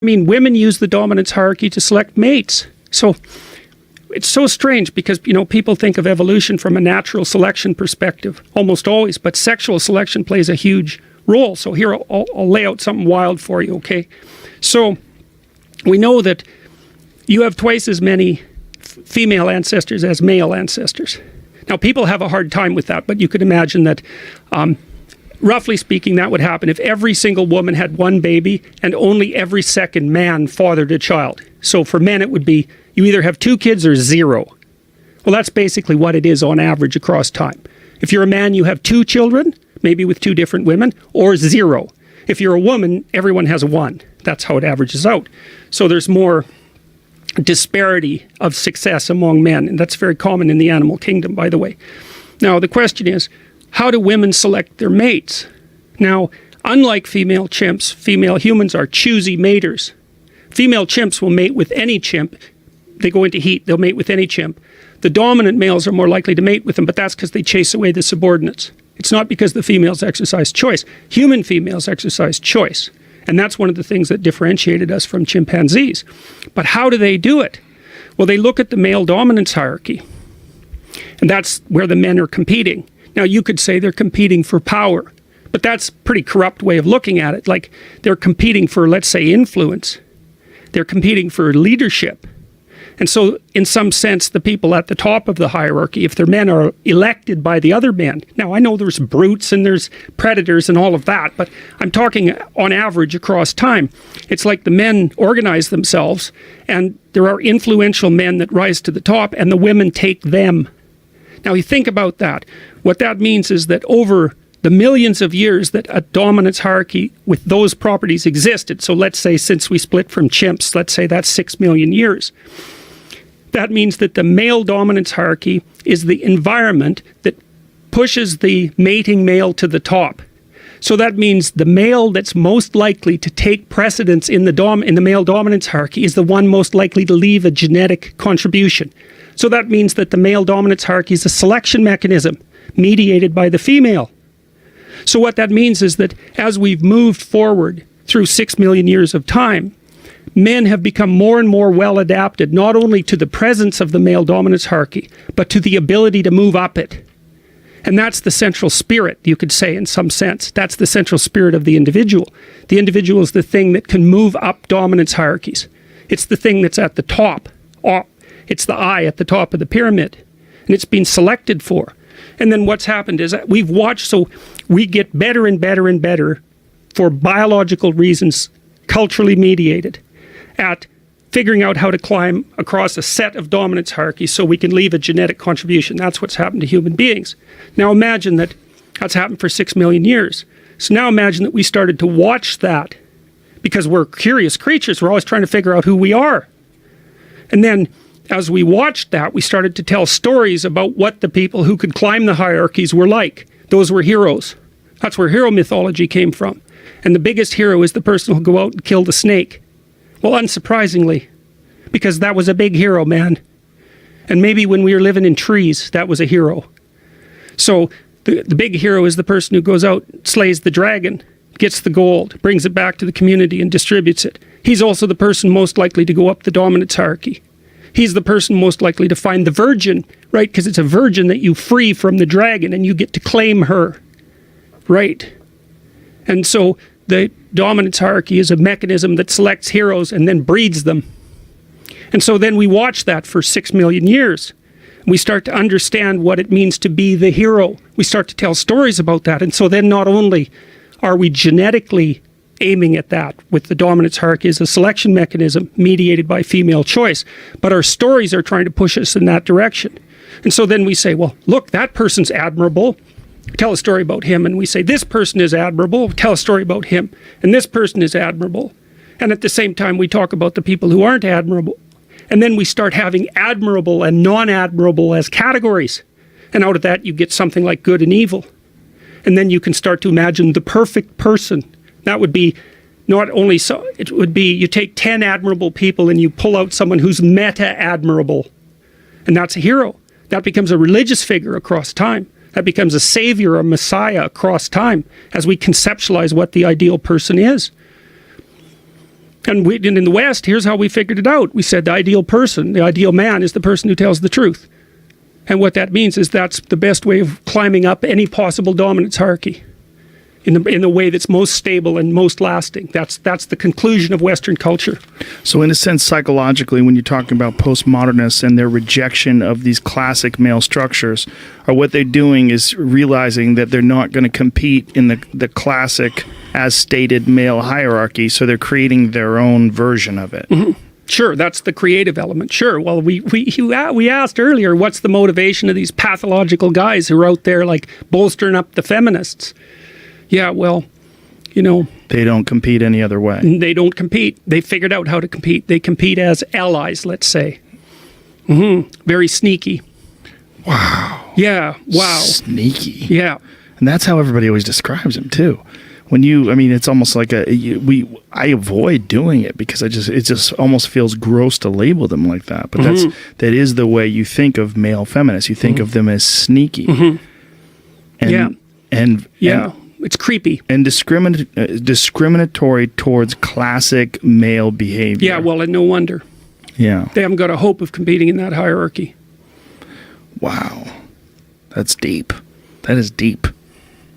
I mean, women use the dominance hierarchy to select mates. So it's so strange because, you know, people think of evolution from a natural selection perspective, almost always, but sexual selection plays a huge role. So here, I'll lay out something wild for you, okay? So we know that you have twice as many female ancestors as male ancestors. Now, people have a hard time with that, but you could imagine that, roughly speaking, that would happen if every single woman had one baby and only every second man fathered a child. So for men, it would be you either have 2 kids or 0. Well, that's basically what it is on average across time. If you're a man, you have 2 children, maybe with 2 different women, or 0. If you're a woman, everyone has a 1. That's how it averages out. So there's more disparity of success among men, and that's very common in the animal kingdom, by the way. Now, the question is, how do women select their mates? Now, unlike female chimps, female humans are choosy maters. Female chimps will mate with any chimp. They go into heat, they'll mate with any chimp. The dominant males are more likely to mate with them, but that's because they chase away the subordinates. It's not because the females exercise choice. Human females exercise choice. And that's one of the things that differentiated us from chimpanzees. But how do they do it? Well, they look at the male dominance hierarchy. And that's where the men are competing. Now, you could say they're competing for power, but that's a pretty corrupt way of looking at it. Like, they're competing for, let's say, influence. They're competing for leadership. And so, in some sense, the people at the top of the hierarchy, if their men are elected by the other men. Now, I know there's brutes and there's predators and all of that, but I'm talking on average across time. It's like the men organize themselves, and there are influential men that rise to the top, and the women take them. Now, you think about that. What that means is that over the millions of years that a dominance hierarchy with those properties existed, so let's say since we split from chimps, let's say that's 6 million years, that means that the male dominance hierarchy is the environment that pushes the mating male to the top. So that means the male that's most likely to take precedence in the male dominance hierarchy is the one most likely to leave a genetic contribution. So that means that the male dominance hierarchy is a selection mechanism mediated by the female. So what that means is that as we've moved forward through 6 million years of time, men have become more and more well adapted, not only to the presence of the male dominance hierarchy, but to the ability to move up it. And that's the central spirit, you could say, in some sense. That's the central spirit of the individual. The individual is the thing that can move up dominance hierarchies. It's the thing that's at the top. It's the eye at the top of the pyramid. And it's been selected for. And then what's happened is that we've watched, so we get better and better and better for biological reasons, culturally mediated, at figuring out how to climb across a set of dominance hierarchies so we can leave a genetic contribution. That's what's happened to human beings. Now imagine that that's happened for 6 million years. So now imagine that we started to watch that, because we're curious creatures. We're always trying to figure out who we are. And then as we watched that, we started to tell stories about what the people who could climb the hierarchies were like. Those were heroes. That's where hero mythology came from. And the biggest hero is the person who'll go out and kill the snake. Well, unsurprisingly, because that was a big hero, man. And maybe when we were living in trees, that was a hero. So the big hero is the person who goes out, slays the dragon, gets the gold, brings it back to the community and distributes it. He's also the person most likely to go up the dominance hierarchy. He's the person most likely to find the virgin, right? Because it's a virgin that you free from the dragon and you get to claim her, right? And so the dominance hierarchy is a mechanism that selects heroes and then breeds them. And so then we watch that for 6 million years. We start to understand what it means to be the hero. We start to tell stories about that. And so then not only are we genetically aiming at that with the dominance hierarchy as a selection mechanism mediated by female choice, but our stories are trying to push us in that direction. And so then we say, well, look, that person's admirable. Tell a story about him. And we say, this person is admirable. Tell a story about him. And this person is admirable. And at the same time, we talk about the people who aren't admirable. And then we start having admirable and non-admirable as categories. And out of that, you get something like good and evil. And then you can start to imagine the perfect person. That would be not only so, it would be you take 10 admirable people and you pull out someone who's meta-admirable. And that's a hero. That becomes a religious figure across time. That becomes a savior, a messiah across time as we conceptualize what the ideal person is. And in the West, here's how we figured it out. We said the ideal person, the ideal man, is the person who tells the truth. And what that means is that's the best way of climbing up any possible dominance hierarchy in the way that's most stable and most lasting. That's the conclusion of Western culture. So in a sense, psychologically, when you're talking about postmodernists and their rejection of these classic male structures, or what they're doing is realizing that they're not going to compete in the classic, as stated, male hierarchy, so they're creating their own version of it. Mm-hmm. Sure, that's the creative element. Sure. Well, we asked earlier, what's the motivation of these pathological guys who are out there like bolstering up the feminists? Yeah, well, they don't compete any other way. They don't compete. They figured out how to compete. They compete as allies, let's say. Very sneaky. Wow. Yeah. Wow. Sneaky. Yeah. And that's how everybody always describes them too. It's almost like I avoid doing it because it just almost feels gross to label them like that. But that is the way you think of male feminists. You think of them as sneaky. And it's creepy and discriminatory towards classic male behavior. Yeah, well, and no wonder. Yeah, they haven't got a hope of competing in that hierarchy. Wow, that's deep. That is deep.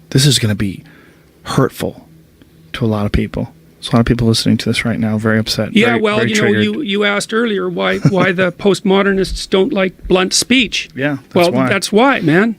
This is going to be hurtful to a lot of people. There's a lot of people listening to this right now, very upset. Yeah, very triggered. you asked earlier why the postmodernists don't like blunt speech. Yeah, that's why, man.